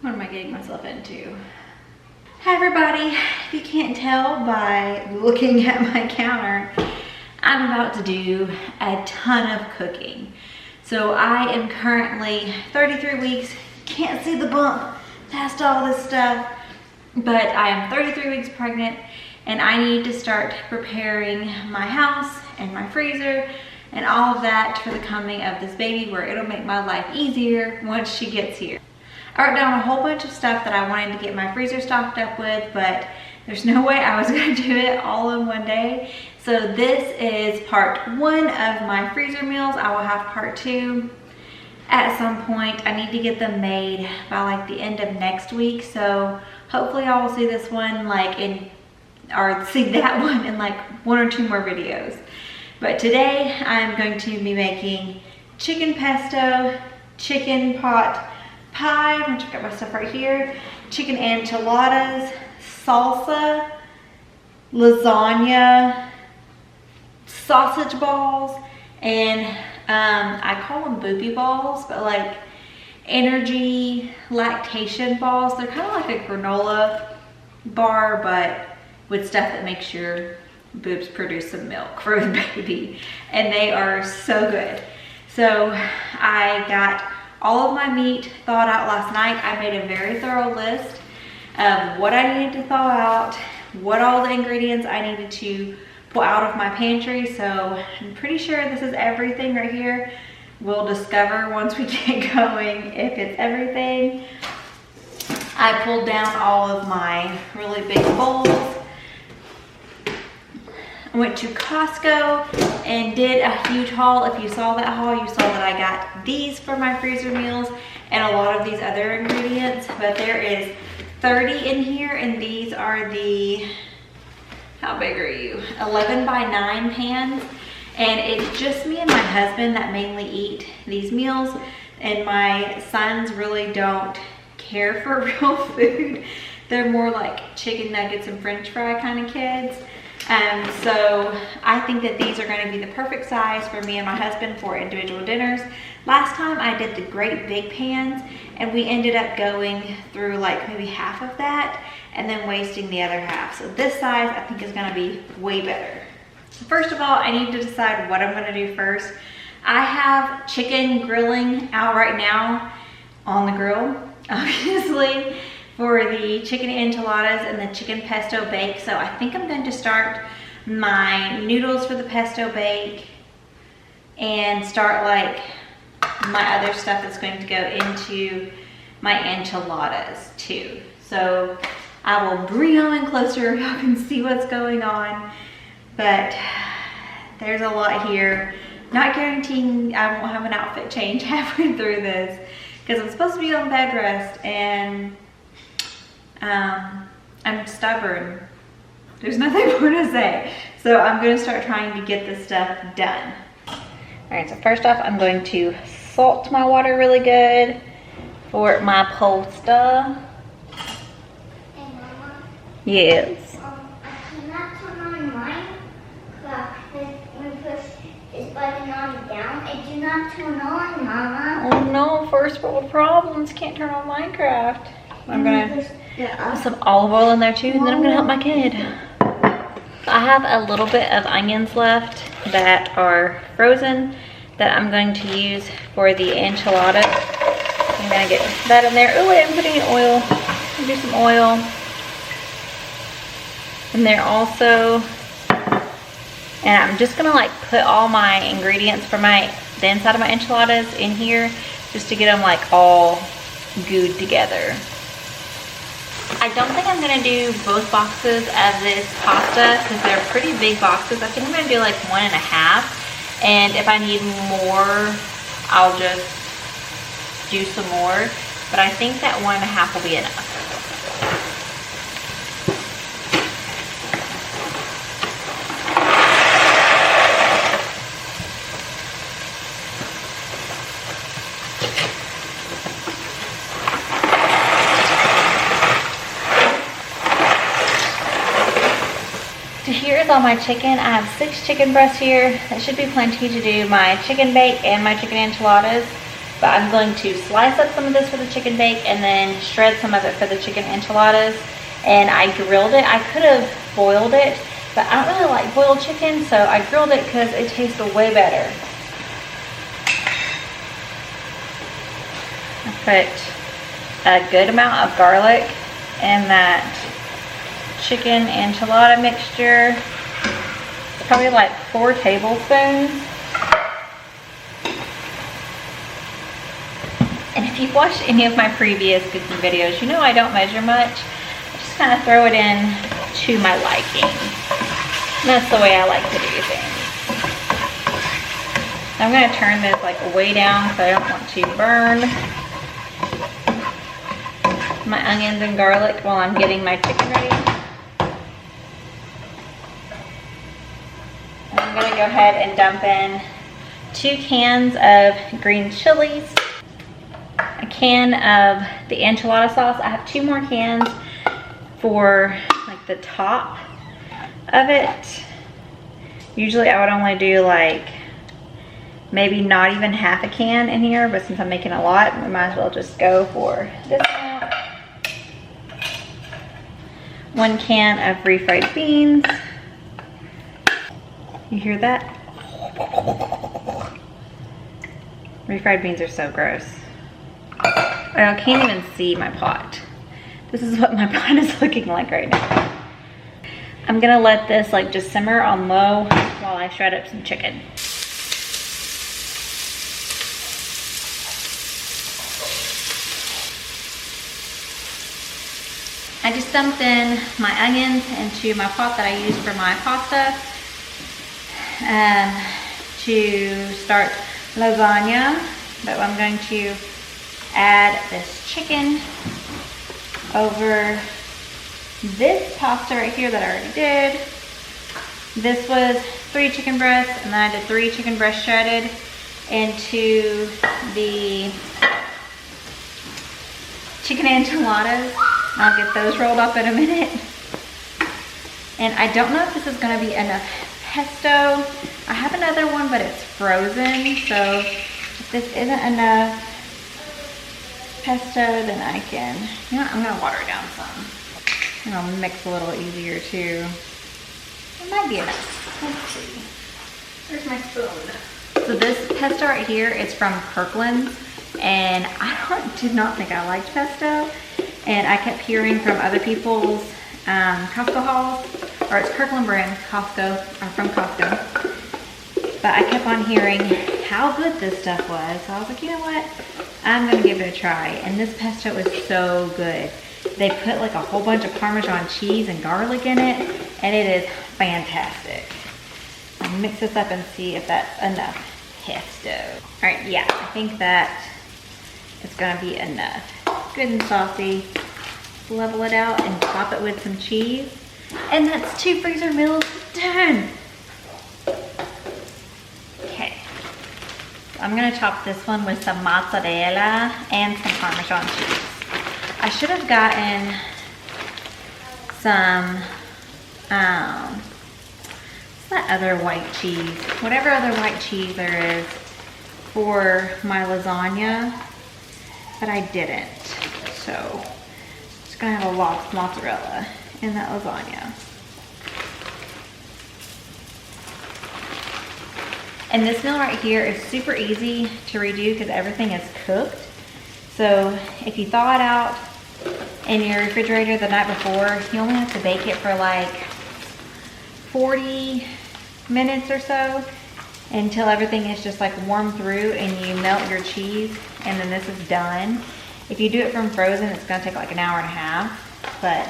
What am I getting myself into? Hi everybody, if you can't tell by looking at my counter, I'm about to do a ton of cooking. So I am currently 33 weeks, can't see the bump past all this stuff, but I am 33 weeks pregnant and I need to start preparing my house and my freezer and all of that for the coming of this baby, where it'll make my life easier once she gets here. I wrote down a whole bunch of stuff that I wanted to get my freezer stocked up with, but there's no way I was gonna do it all in one day. So this is part 1 of my freezer meals. I will have part 2 at some point. I need to get them made by like the end of next week. So hopefully I will see this one or see that one in like 1 or 2 more videos. But today I'm going to be making chicken pesto, chicken pot pie, I'm gonna check out my stuff right here, chicken enchiladas, salsa, lasagna, sausage balls, and I call them boopy balls, but like energy lactation balls. They're kind of like a granola bar, but with stuff that makes your boobs produce some milk for the baby, and they are so good. So I got all of my meat thawed out last night. I made a very thorough list of what I needed to thaw out, what all the ingredients I needed to pull out of my pantry. So I'm pretty sure this is everything right here. We'll discover once we get going if it's everything. I pulled down all of my really big bowls. I went to Costco and did a huge haul. If you saw that haul, you saw that I got these for my freezer meals and a lot of these other ingredients, but there is 30 in here, and these are the, how big are you? 11 by 9 pans, and it's just me and my husband that mainly eat these meals, and my sons really don't care for real food. They're more like chicken nuggets and french fry kind of kids. So I think that these are going to be the perfect size for me and my husband for individual dinners. Last time I did the great big pans, and we ended up going through like maybe half of that and then wasting the other half. So this size I think is going to be way better. First of all, I need to decide what I'm going to do first. I have chicken grilling out right now on the grill, obviously, for the chicken enchiladas and the chicken pesto bake. So I think I'm going to start my noodles for the pesto bake and start like my other stuff that's going to go into my enchiladas too. So I will bring y'all in closer, y'all can see what's going on, but there's a lot here. Not guaranteeing I won't have an outfit change halfway through this, because I'm supposed to be on bed rest, and I'm stubborn. There's nothing more to say. So I'm going to start trying to get this stuff done. All right, so first off, I'm going to salt my water really good for my pasta. Hey, Mama. Yes. I cannot turn on mine. When you push this button on and down, it do not turn on, Mama. Oh no, first world problems. Can't turn on Minecraft. I'm going to put some olive oil in there too, and then I'm gonna help my kid. I have a little bit of onions left that are frozen that I'm going to use for the enchilada. I'm gonna get that in there. Oh wait, I'm putting in oil. I'm gonna do some oil. And they're also, and I'm just gonna like put all my ingredients for the inside of my enchiladas in here, just to get them like all gooed together. I don't think I'm gonna do both boxes of this pasta because they're pretty big boxes. I think I'm gonna do like 1.5, and if I need more, I'll just do some more, but I think that 1.5 will be enough. Here's all my chicken. I have 6 chicken breasts here. That should be plenty to do my chicken bake and my chicken enchiladas. But I'm going to slice up some of this for the chicken bake and then shred some of it for the chicken enchiladas. And I grilled it. I could have boiled it, but I don't really like boiled chicken, so I grilled it because it tastes way better. I put a good amount of garlic in that chicken enchilada mixture. It's probably like 4 tablespoons. And if you've watched any of my previous cooking videos, you know I don't measure much. I just kind of throw it in to my liking. And that's the way I like to do things. I'm going to turn this like way down because I don't want to burn my onions and garlic while I'm getting my chicken ready. And I'm going to go ahead and dump in 2 cans of green chilies, a can of the enchilada sauce. I have 2 more cans for like the top of it. Usually I would only do like maybe not even half a can in here, but since I'm making a lot, we might as well just go for this amount. 1 can of refried beans. You hear that? Refried beans are so gross. I can't even see my pot. This is what my pot is looking like right now. I'm gonna let this like just simmer on low while I shred up some chicken. I just dumped in my onions into my pot that I use for my pasta to start lasagna. But I'm going to add this chicken over this pasta right here that I already did. This was 3 chicken breasts, and then I did 3 chicken breasts shredded into the chicken enchiladas. I'll get those rolled up in a minute. And I don't know if this is going to be enough pesto. I have another one, but it's frozen, so if this isn't enough pesto, then I can, you know, I'm going to water it down some. And I'll mix a little easier too. It might be enough. Let's see. Where's my spoon? So this pesto right here is from Kirkland, and I did not think I liked pesto. And I kept hearing from other people's Costco hauls, or it's Kirkland brand, Costco, or from Costco. But I kept on hearing how good this stuff was. So I was like, you know what? I'm gonna give it a try. And this pesto is so good. They put like a whole bunch of Parmesan cheese and garlic in it, and it is fantastic. I'll mix this up and see if that's enough pesto. All right, yeah, I think that it's gonna be enough. Good and saucy. Level it out and top it with some cheese. And that's 2 freezer meals done. Okay. I'm gonna top this one with some mozzarella and some Parmesan cheese. I should have gotten some, what's that other white cheese? Whatever other white cheese there is for my lasagna, but I didn't. So, just gonna have a lot of mozzarella in that lasagna. And this meal right here is super easy to redo because everything is cooked. So if you thaw it out in your refrigerator the night before, you only have to bake it for like 40 minutes or so until everything is just like warm through and you melt your cheese, and then this is done. If you do it from frozen, it's gonna take like an hour and a half, but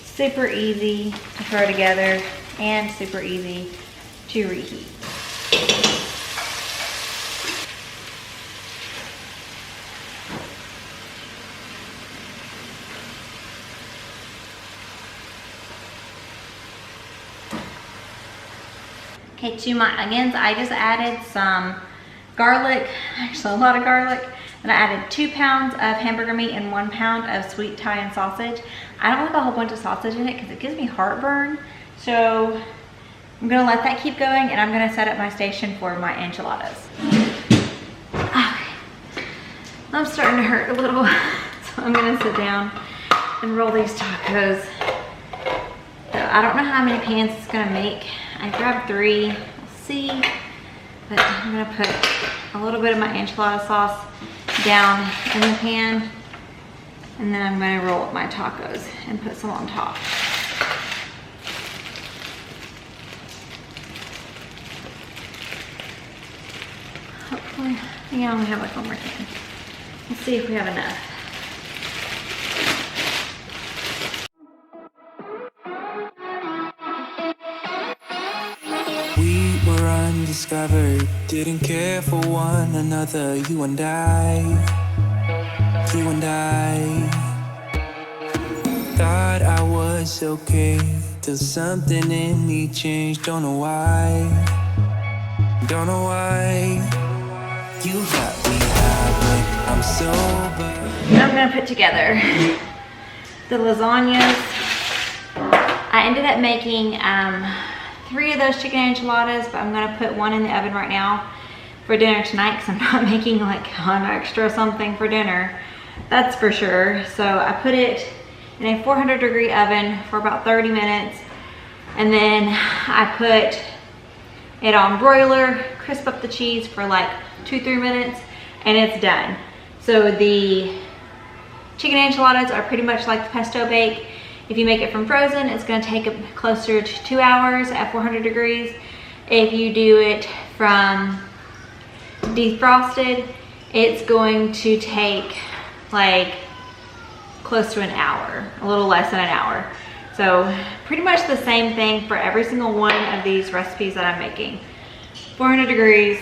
super easy to throw together and super easy to reheat. Okay, to my onions, I just added some garlic, actually a lot of garlic, and I added 2 pounds of hamburger meat and 1 pound of sweet Italian sausage. I don't like a whole bunch of sausage in it because it gives me heartburn. So I'm gonna let that keep going, and I'm gonna set up my station for my enchiladas. Okay, I'm starting to hurt a little, so I'm gonna sit down and roll these tacos. So I don't know how many pans it's gonna make. I grabbed 3, we'll see. But I'm gonna put a little bit of my enchilada sauce down in the pan, and then I'm gonna roll up my tacos and put some on top. Hopefully, I think I only have like 1 more can. Let's see if we have enough. We were undiscovered, didn't care for one another, you and I. Thought I was okay, till something in me changed, don't know why. You got me high, but I'm sober. Now I'm gonna put together the lasagnas. I ended up making 3 of those chicken enchiladas, but I'm gonna put 1 in the oven right now for dinner tonight because I'm not making like an extra something for dinner, that's for sure. So I put it in a 400-degree oven for about 30 minutes, and then I put it on broiler, crisp up the cheese for like 2-3 minutes, and it's done. So the chicken enchiladas are pretty much like the pesto bake. If you make it from frozen, it's gonna take closer to 2 hours at 400 degrees. If you do it from defrosted, it's going to take like close to an hour, a little less than an hour. So pretty much the same thing for every single one of these recipes that I'm making. 400 degrees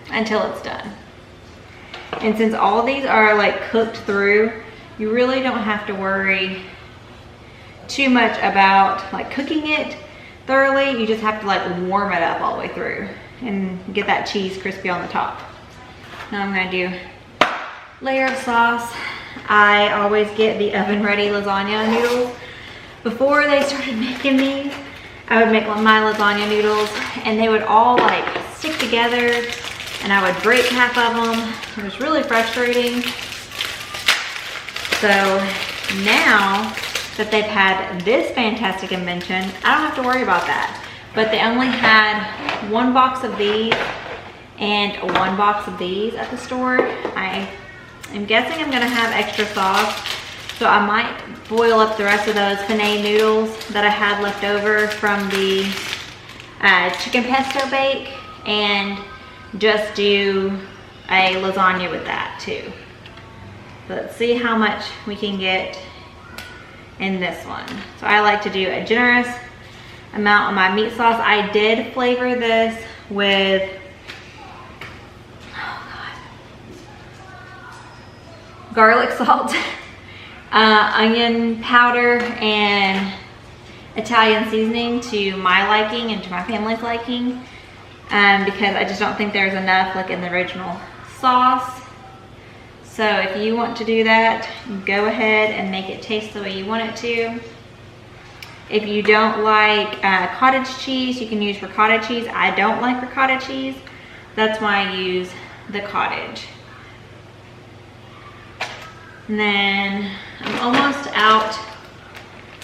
until it's done. And since all these are like cooked through, you really don't have to worry too much about like cooking it thoroughly. You just have to like warm it up all the way through and get that cheese crispy on the top. Now I'm gonna do layer of sauce. I always get the oven ready lasagna noodles. Before they started making these, I would make my lasagna noodles and they would all like stick together and I would break half of them. It was really frustrating. So now that they've had this fantastic invention, I don't have to worry about that. But they only had 1 box of these and 1 box of these at the store. I'm guessing I'm gonna have extra sauce, so I might boil up the rest of those penne noodles that I had left over from the chicken pesto bake and just do a lasagna with that too. So let's see how much we can get in this one. So I like to do a generous amount of my meat sauce. I did flavor this with garlic salt, onion powder, and Italian seasoning to my liking and to my family's liking, because I just don't think there's enough like in the original sauce. So if you want to do that, go ahead and make it taste the way you want it to. If you don't like cottage cheese, you can use ricotta cheese. I don't like ricotta cheese. That's why I use the cottage. And then I'm almost out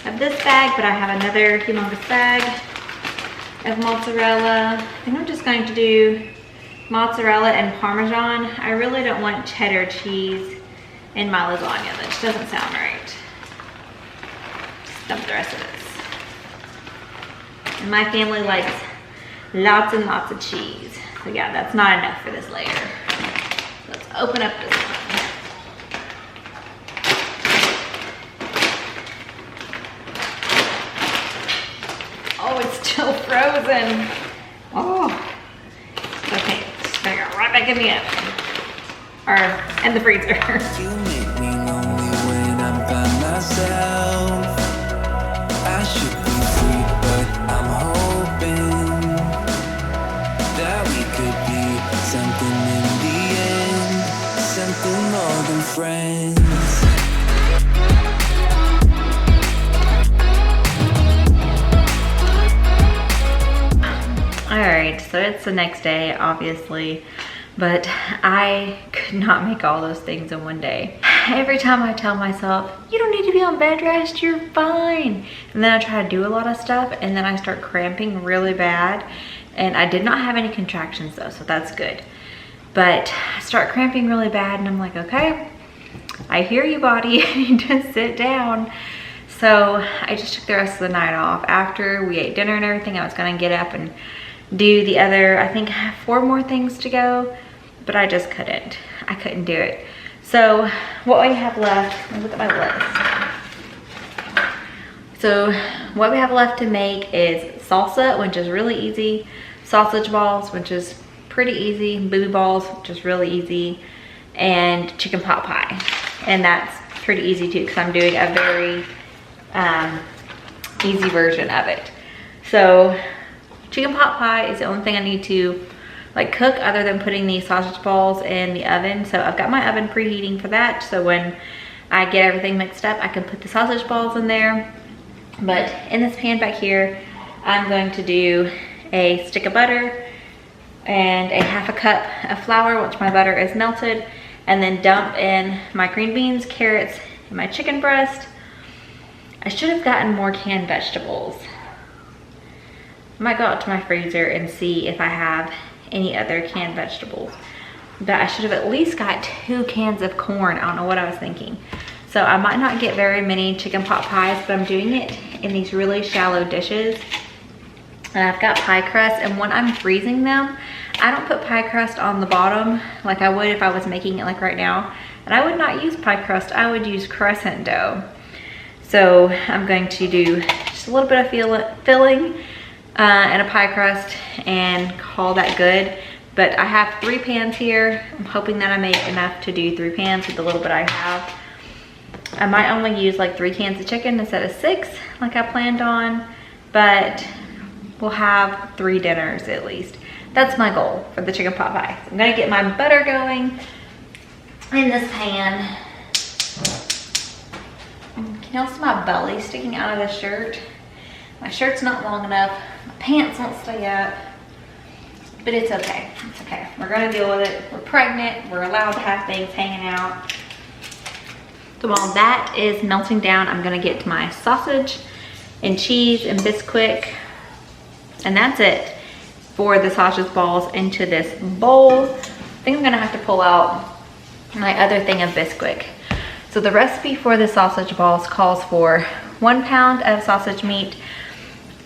of this bag, but I have another humongous bag of mozzarella. I think I'm just going to do mozzarella and Parmesan. I really don't want cheddar cheese in my lasagna. That just doesn't sound right. Just dump the rest of this. And my family likes lots and lots of cheese. So yeah, that's not enough for this layer. Let's open up this one. Oh, it's still frozen. Oh. Okay, just gonna go right back in the oven. Or in the freezer. You make me lonely when I'm by myself. I should be free, but I'm hoping that we could be something in the end, something more than friends. Alright, so it's the next day. Obviously, But I could not make all those things in one day. Every time I tell myself, you don't need to be on bed rest, you're fine. And then I try to do a lot of stuff and then I start cramping really bad. And I did not have any contractions though, so that's good. But I start cramping really bad and I'm like, okay, I hear you, body, I need to sit down. So I just took the rest of the night off. After we ate dinner and everything, I was gonna get up and do the other, I think I have 4 more things to go, but I just couldn't. I couldn't do it. So what we have left, let me look at my list. So what we have left to make is salsa, which is really easy, sausage balls, which is pretty easy, booby balls, which is really easy, and chicken pot pie. And that's pretty easy too, because I'm doing a very easy version of it. So chicken pot pie is the only thing I need to like cook other than putting these sausage balls in the oven. So I've got my oven preheating for that. So when I get everything mixed up, I can put the sausage balls in there. But in this pan back here, I'm going to do a stick of butter and a half a cup of flour once my butter is melted, and then dump in my green beans, carrots, and my chicken breast. I should have gotten more canned vegetables. I might go out to my freezer and see if I have any other canned vegetables. But I should have at least got 2 cans of corn. I don't know what I was thinking. So I might not get very many chicken pot pies, but I'm doing it in these really shallow dishes. And I've got pie crust, and when I'm freezing them, I don't put pie crust on the bottom like I would if I was making it like right now. And I would not use pie crust, I would use crescent dough. So I'm going to do just a little bit of filling and a pie crust and call that good. But I have 3 pans here. I'm hoping that I make enough to do 3 pans with the little bit I have. I might only use like 3 cans of chicken instead of 6 like I planned on, but we'll have 3 dinners at least. That's my goal for the chicken pot pie. So I'm gonna get my butter going in this pan. Can y'all see my belly sticking out of this shirt? My shirt's not long enough. My pants won't stay up. But it's okay. It's okay. We're gonna deal with it. We're pregnant. We're allowed to have things hanging out. So while that is melting down, I'm gonna get to my sausage and cheese and Bisquick. And that's it for the sausage balls into this bowl. I think I'm gonna have to pull out my other thing of Bisquick. So the recipe for the sausage balls calls for 1 pound of sausage meat,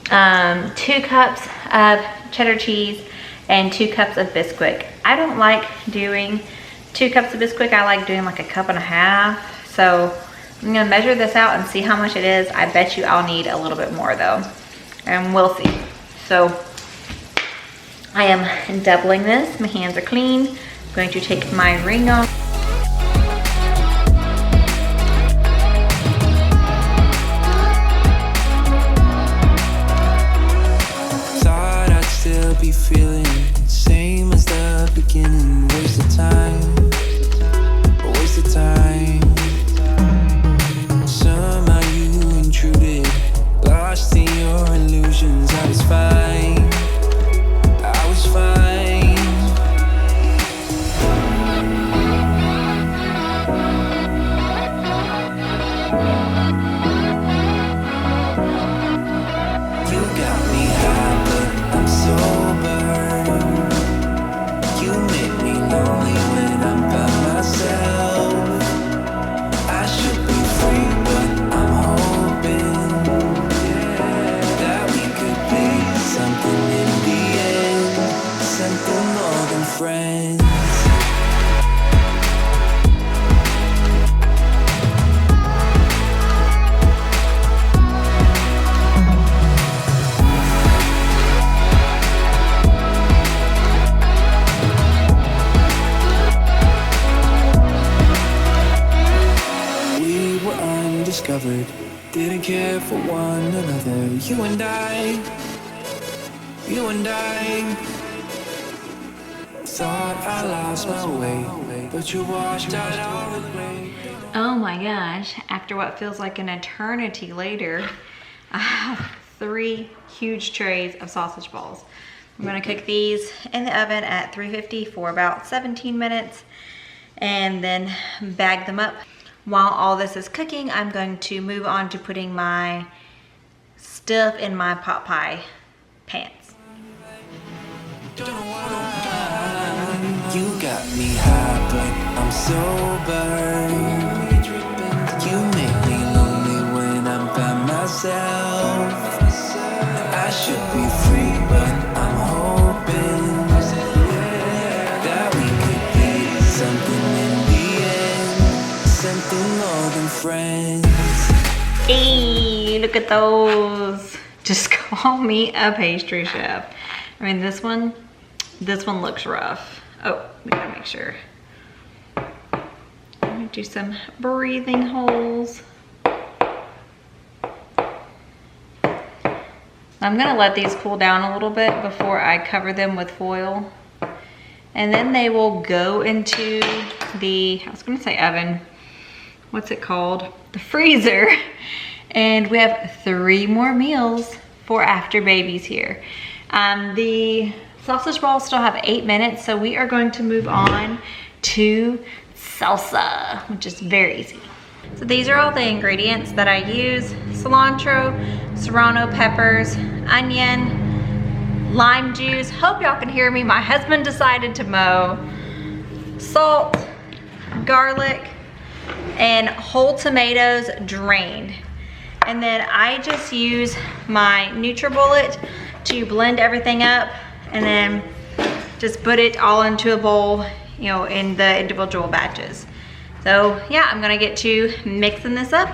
2 cups of cheddar cheese, and 2 cups of Bisquick. I don't like doing 2 cups of Bisquick. I like doing like a 1.5 cups. So I'm gonna measure this out and see how much it is. I bet you I'll need a little bit more though, and we'll see. So I am doubling this. My hands are clean. I'm going to take my ring off. Thought I'd still be feeling same as the beginning. Waste of time, waste of time. Somehow you intruded, lost in your illusions. I was fine, I was fine. You got me high, but I'm sober. You make me lonely when I'm by myself. I should be free, but I'm hoping that we could be something in the end, something more than friends. We were undiscovered, didn't care for one another. You and I thought I lost my way, but you washed out all the gray. Oh my gosh, after what feels like an eternity later, I have 3 huge trays of sausage balls. I'm gonna cook these in the oven at 350 for about 17 minutes and then bag them up. While all this is cooking, I'm going to move on to putting my stuff in my pot pie pans. You got me high, but I'm sober. You make me lonely when I'm by myself. I should be free, but I'm hoping that we could be something in the end, something more than friends. Hey, look at those. Just call me a pastry chef. I mean, this one looks rough. Oh, we gotta make sure. I'm gonna do some breathing holes. I'm gonna let these cool down a little bit before I cover them with foil. And then they will go into the, I was gonna say oven, what's it called? The freezer. And we have 3 more meals for after babies here. The sausage balls still have 8 minutes, so we are going to move on to salsa, which is very easy. So these are all the ingredients that I use: cilantro, serrano peppers, onion, lime juice. Hope y'all can hear me. My husband decided to mow. Salt, garlic, and whole tomatoes drained. And then I just use my NutriBullet to blend everything up and then just put it all into a bowl, you know, in the individual batches. So yeah, I'm gonna get to mixing this up.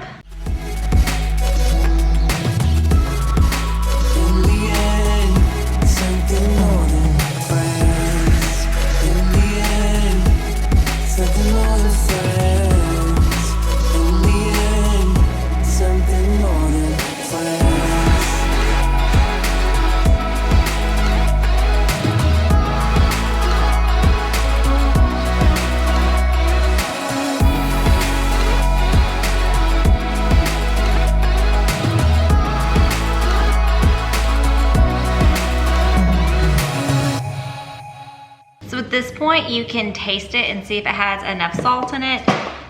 So at this point, you can taste it and see if it has enough salt in it.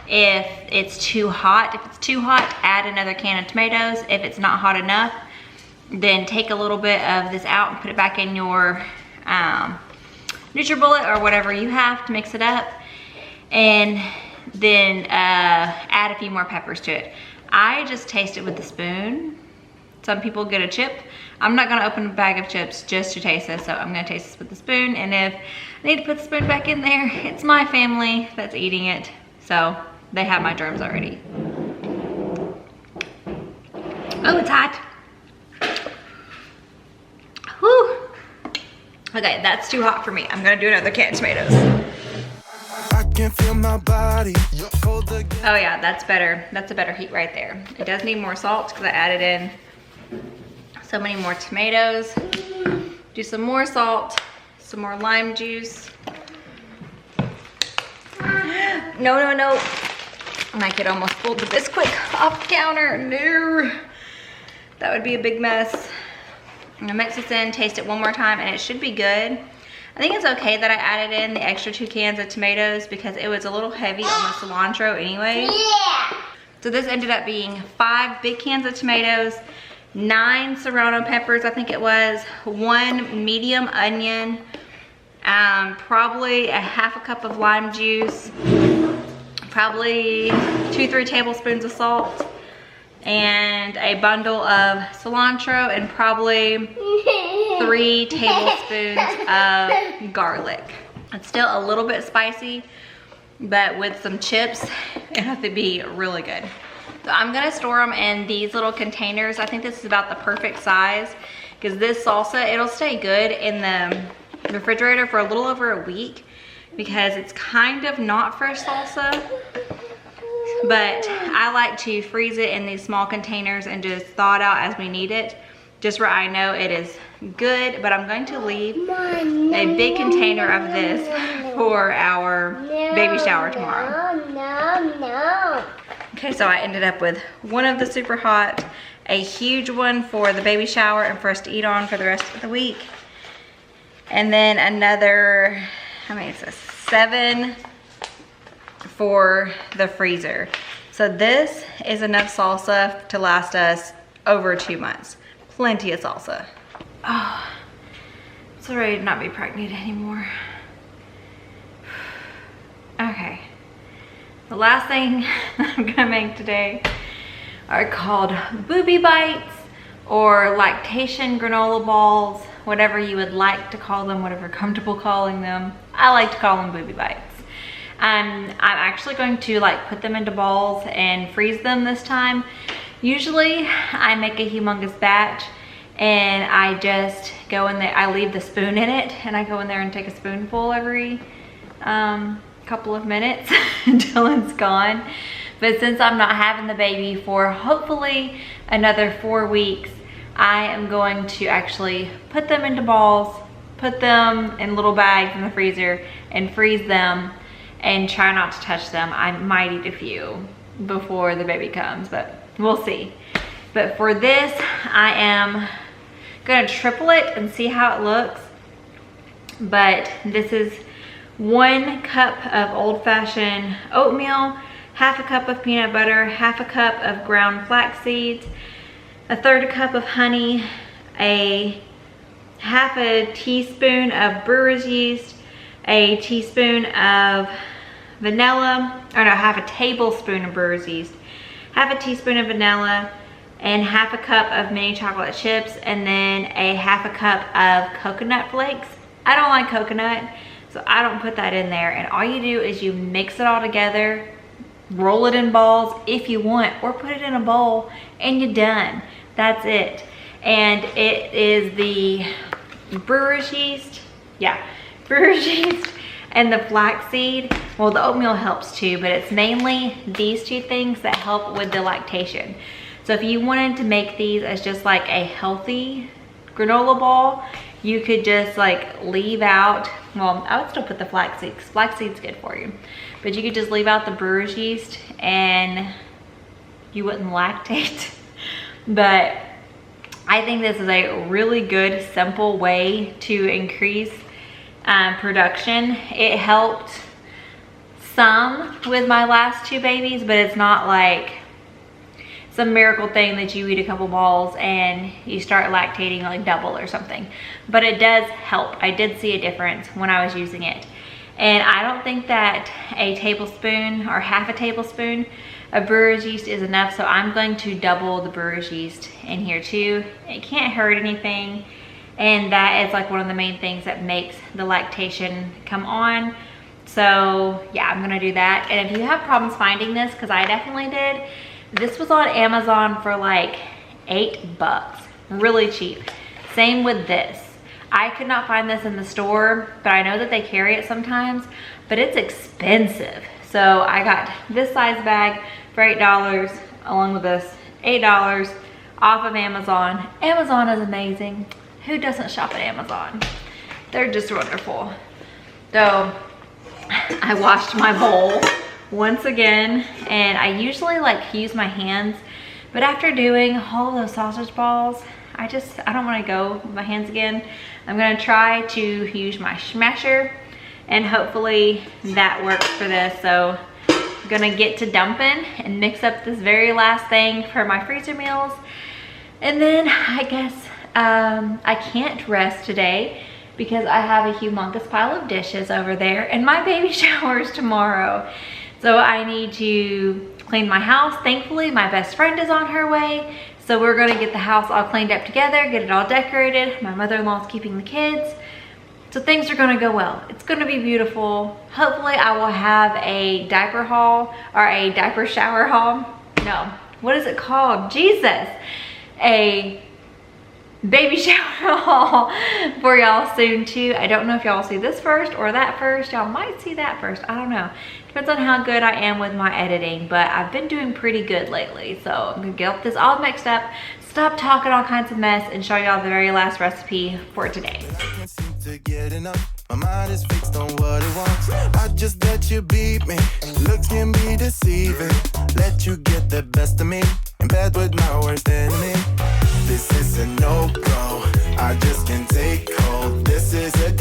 If it's too hot, add another can of tomatoes. If it's not hot enough, then take a little bit of this out and put it back in your NutriBullet or whatever you have to mix it up. And then add a few more peppers to it. I just taste it with a spoon. Some people get a chip. I'm not gonna open a bag of chips just to taste this, so I'm gonna taste this with the spoon, and if I need to put the spoon back in there, it's my family that's eating it, so they have my germs already. Oh, it's hot. Whew. Okay, that's too hot for me. I'm gonna do another can of tomatoes. I can feel my body. Oh yeah, that's better. That's a better heat right there. It does need more salt because I added in so many more tomatoes. Do some more salt, some more lime juice. No, no, no. My kid almost pulled the Bisquick off the counter. No. That would be a big mess. I'm gonna mix this in, taste it one more time, and it should be good. I think it's okay that I added in the extra 2 cans of tomatoes because it was a little heavy on the cilantro anyway. Yeah. So this ended up being 5 big cans of tomatoes, 9 serrano peppers, I think it was, 1 medium onion, probably a ½ cup of lime juice, probably 2-3 tablespoons of salt, and a bundle of cilantro, and probably 3 tablespoons of garlic. It's still a little bit spicy, but with some chips, it'll have to be really good. So I'm gonna store them in these little containers. I think this is about the perfect size because this salsa, it'll stay good in the refrigerator for a little over a week because it's kind of not fresh salsa. But I like to freeze it in these small containers and just thaw it out as we need it, just where I know it is good. But I'm going to leave a big container of this for our baby shower tomorrow. No. Okay, so I ended up with one of the super hot, a huge one for the baby shower and for us to eat on for the rest of the week. And then another, how many is this? 7 for the freezer. So this is enough salsa to last us over 2 months. Plenty of salsa. Oh, I'm so ready to not be pregnant anymore. Okay, the last thing I'm gonna make today are called booby bites or lactation granola balls, whatever you would like to call them, whatever you're comfortable calling them. I like to call them booby bites. I'm actually going to like put them into balls and freeze them this time. Usually I make a humongous batch and I just go in there, I leave the spoon in it and I go in there and take a spoonful every couple of minutes until it's gone. But since I'm not having the baby for hopefully another 4 weeks, I am going to actually put them into balls, put them in little bags in the freezer and freeze them and try not to touch them. I might eat a few before the baby comes, but we'll see. But for this, I am gonna triple it and see how it looks. But this is 1 cup of old-fashioned oatmeal, half a cup of peanut butter, half a cup of ground flax seeds, a 1/3 cup of honey, a half a teaspoon of brewer's yeast, a teaspoon of vanilla, or no, half a tablespoon of brewer's yeast, half a teaspoon of vanilla, and half a cup of mini chocolate chips, and then a half a cup of coconut flakes. I don't like coconut, so I don't put that in there. And all you do is you mix it all together, roll it in balls if you want, or put it in a bowl and you're done. That's it. And it is the brewer's yeast, yeah, brewer's yeast and the flaxseed. Well, the oatmeal helps too, but it's mainly these 2 things that help with the lactation. So if you wanted to make these as just like a healthy granola ball, you could just like leave out, well, I would still put the flaxseed because flaxseed's good for you, but you could just leave out the brewer's yeast and you wouldn't lactate. But I think this is a really good, simple way to increase production. It helped some with my last 2 babies, but it's not like some miracle thing that you eat a couple balls and you start lactating like double or something. But it does help. I did see a difference when I was using it. And I don't think that a tablespoon or half a tablespoon of brewer's yeast is enough, so I'm going to double the brewer's yeast in here too. It can't hurt anything, and that is like one of the main things that makes the lactation come on. So yeah, I'm gonna do that. And if you have problems finding this, because I definitely did, this was on Amazon for like $8, really cheap. Same with this. I could not find this in the store, but I know that they carry it sometimes, but it's expensive. So I got this size bag for $8, along with this, $8 off of Amazon. Amazon is amazing. Who doesn't shop at Amazon? They're just wonderful. So I washed my bowl once again, and I usually like use my hands, but after doing all those sausage balls, I don't want to go with my hands again. I'm gonna try to use my smasher, and hopefully that works for this. So I'm gonna get to dumping and mix up this very last thing for my freezer meals. And then I guess I can't rest today because I have a humongous pile of dishes over there and my baby showers tomorrow. So I need to clean my house. Thankfully, my best friend is on her way. So we're gonna get the house all cleaned up together, get it all decorated. My mother-in-law's keeping the kids. So things are gonna go well. It's gonna be beautiful. Hopefully I will have a diaper haul, or a diaper shower haul. No, what is it called? Jesus. A baby shower haul for y'all soon too. I don't know if y'all see this first or that first. Y'all might see that first, I don't know. Depends on how good I am with my editing, but I've been doing pretty good lately. So I'm gonna get this all mixed up, stop talking all kinds of mess, and show y'all the very last recipe for today. My mind is fixed on what it wants. I just let you beat me. Looks can be deceiving. Let you get the best of me. In bed with my worst enemy. This is a no-go. I just can't take hold. This is a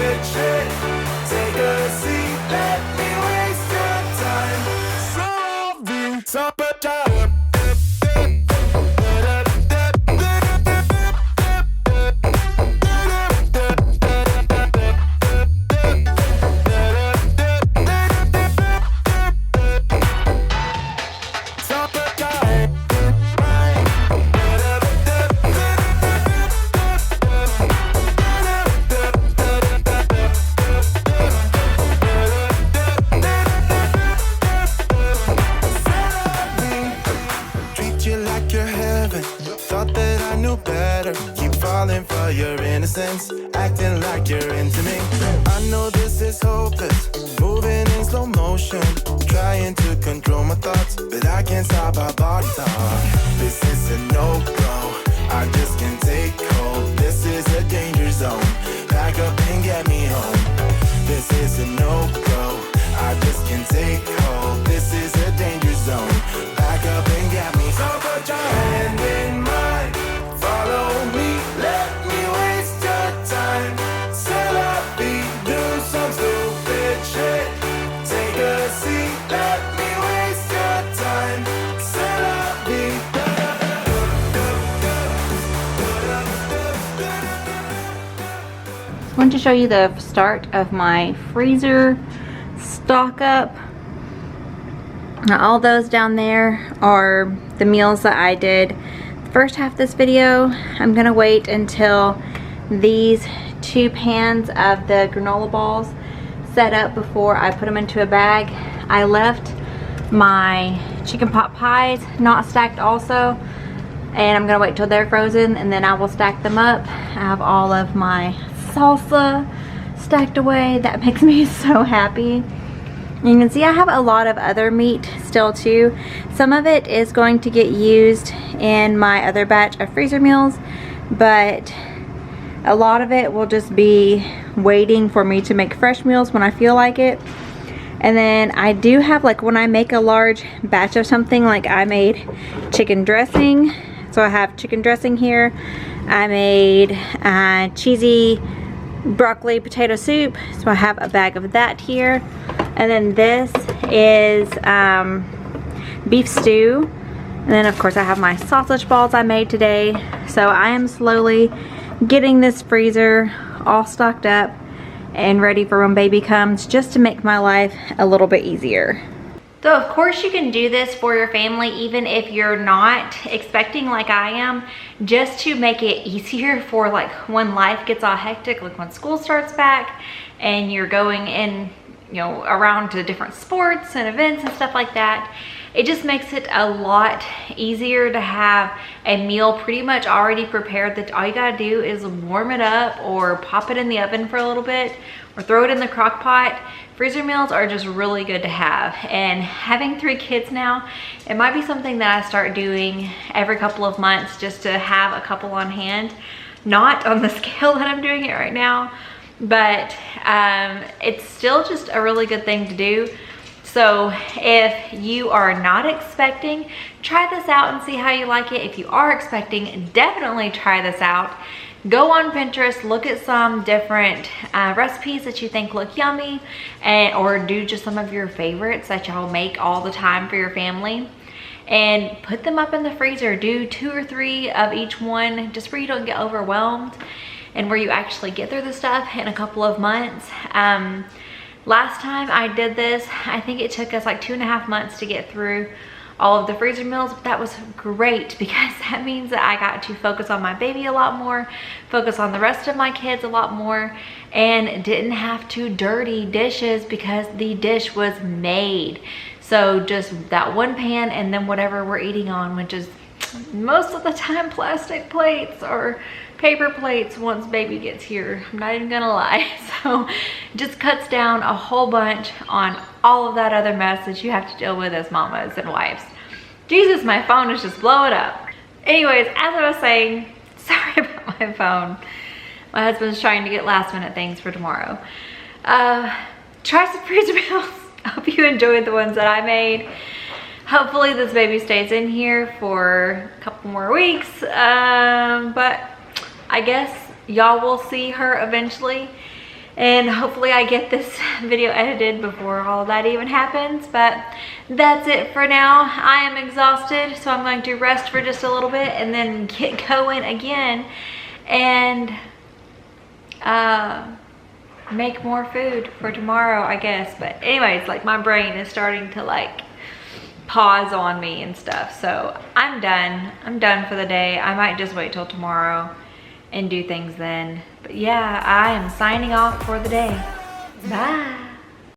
stupid shit. Take a seat, let me waste your time. Sorry, summertime. Acting like you're into me. I know this is hopeless. Moving in slow motion. Trying to control my thoughts, but I can't stop our body talk. This is a no-go. I just can't take hold. This is a danger zone. Pack up and get me home. This is a no-go. I just can't take hold. This is a danger zone. Pack up and get me home. So put your hand in mine. Follow me. Let me waste your time. Set up, do some stupid shit. Take a seat. Let me waste your time. Set up, I want to show you the start of my freezer stock up. Now all those down there are the meals that I did the first half of this video. I'm gonna wait until these 2 pans of the granola balls set up before I put them into a bag. I left my chicken pot pies not stacked also, and I'm gonna wait till they're frozen and then I will stack them up. I have all of my salsa stacked away. That makes me so happy. You can see I have a lot of other meat still too. Some of it is going to get used in my other batch of freezer meals, but a lot of it will just be waiting for me to make fresh meals when I feel like it. And then I do have, like, when I make a large batch of something, like I made chicken dressing, so I have chicken dressing here. I made cheesy broccoli potato soup, so I have a bag of that here. And then this is beef stew. And then of course I have my sausage balls I made today. So I am slowly getting this freezer all stocked up and ready for when baby comes, just to make my life a little bit easier. So of course you can do this for your family even if you're not expecting like I am, just to make it easier for like when life gets all hectic, like when school starts back and you're going in, you know, around to different sports and events and stuff like that. It just makes it a lot easier to have a meal pretty much already prepared that all you gotta do is warm it up or pop it in the oven for a little bit or throw it in the crock pot. Freezer meals are just really good to have. And having 3 kids now, it might be something that I start doing every couple of months just to have a couple on hand. Not on the scale that I'm doing it right now, but it's still just a really good thing to do. So if you are not expecting, try this out and see how you like it. If you are expecting, definitely try this out. Go on Pinterest, look at some different recipes that you think look yummy, or do just some of your favorites that y'all make all the time for your family, and put them up in the freezer. Do 2 or 3 of each one, just where you don't get overwhelmed and where you actually get through the stuff in a couple of months. Last time I did this, I think it took us like 2.5 months to get through all of the freezer meals, but that was great because that means that I got to focus on my baby a lot more, focus on the rest of my kids a lot more, and didn't have to dirty dishes because the dish was made. So just that one pan and then whatever we're eating on, which is most of the time plastic plates or paper plates once baby gets here. I'm not even gonna lie. So just cuts down a whole bunch on all of that other mess that you have to deal with as mamas and wives. Jesus, my phone is just blowing up. Anyways, as I was saying, sorry about my phone. My husband's trying to get last minute things for tomorrow. Try some freezer meals. I hope you enjoyed the ones that I made. Hopefully this baby stays in here for a couple more weeks, but I guess y'all will see her eventually. And hopefully I get this video edited before all that even happens. But that's it for now. I am exhausted, so I'm going to rest for just a little bit and then get going again and make more food for tomorrow, I guess. But anyways, like my brain is starting to like pause on me and stuff. So I'm done. I'm done for the day. I might just wait till tomorrow and do things then. But yeah, I am signing off for the day. Bye.